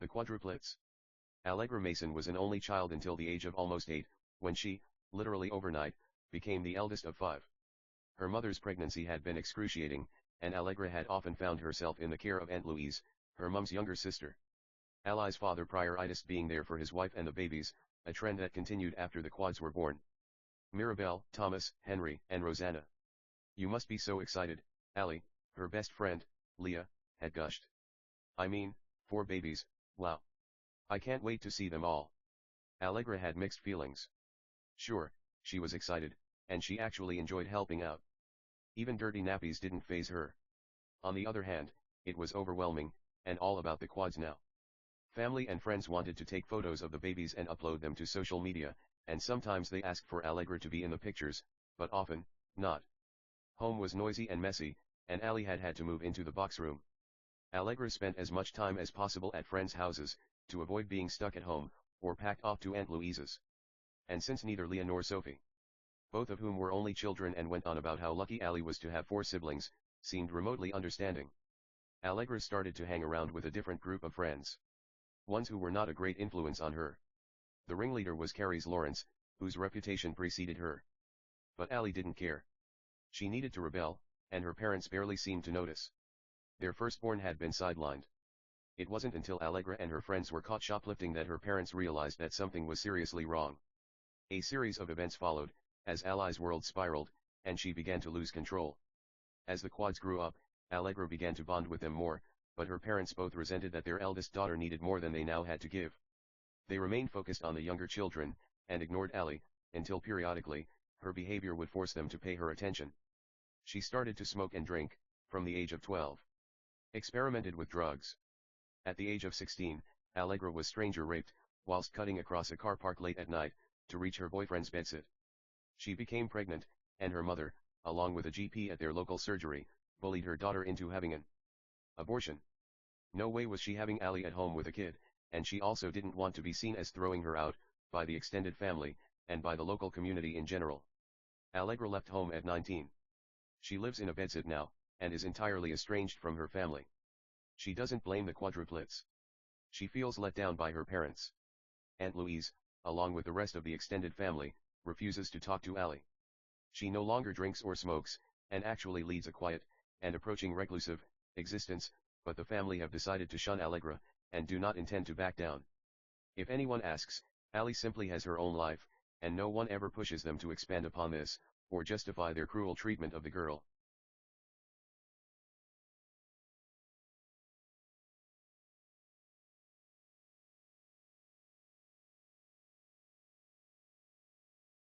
The Quadruplets. Allegra Mason was an only child until the age of almost 8, when she, literally overnight, became the eldest of 5. Her mother's pregnancy had been excruciating, and Allegra had often found herself in the care of Aunt Louise, her mum's younger sister. Allie's father prioritized being there for his wife and the babies, a trend that continued after the Quads were born. Mirabelle, Thomas, Henry, and Rosanna. "You must be so excited," Allie, her best friend, Leah, had gushed. "I mean, 4 babies, wow. I can't wait to see them all." Allegra had mixed feelings. Sure, she was excited, and she actually enjoyed helping out. Even dirty nappies didn't faze her. On the other hand, it was overwhelming, and all about the Quads now. Family and friends wanted to take photos of the babies and upload them to social media, and sometimes they asked for Allegra to be in the pictures, but often, not. Home was noisy and messy, and Allie had had to move into the box room. Allegra spent as much time as possible at friends' houses, to avoid being stuck at home, or packed off to Aunt Louise's. And since neither Leah nor Sophie, both of whom were only children and went on about how lucky Allie was to have 4 siblings, seemed remotely understanding, Allegra started to hang around with a different group of friends. Ones who were not a great influence on her. The ringleader was Carrie's Lawrence, whose reputation preceded her. But Allie didn't care. She needed to rebel, and her parents barely seemed to notice. Their firstborn had been sidelined. It wasn't until Allegra and her friends were caught shoplifting that her parents realized that something was seriously wrong. A series of events followed, as Allie's world spiraled, and she began to lose control. As the Quads grew up, Allegra began to bond with them more, but her parents both resented that their eldest daughter needed more than they now had to give. They remained focused on the younger children, and ignored Allie, until periodically, her behavior would force them to pay her attention. She started to smoke and drink, from the age of 12. Experimented with drugs. At the age of 16, Allegra was stranger raped, whilst cutting across a car park late at night, to reach her boyfriend's bedsit. She became pregnant, and her mother, along with a GP at their local surgery, bullied her daughter into having an abortion. No way was she having Allie at home with a kid, and she also didn't want to be seen as throwing her out, by the extended family, and by the local community in general. Allegra left home at 19. She lives in a bedsit now, and is entirely estranged from her family. She doesn't blame the Quadruplets. She feels let down by her parents. Aunt Louise, along with the rest of the extended family, refuses to talk to Allie. She no longer drinks or smokes, and actually leads a quiet, and approaching reclusive, existence, but the family have decided to shun Allegra, and do not intend to back down. If anyone asks, Allie simply has her own life, and no one ever pushes them to expand upon this, or justify their cruel treatment of the girl.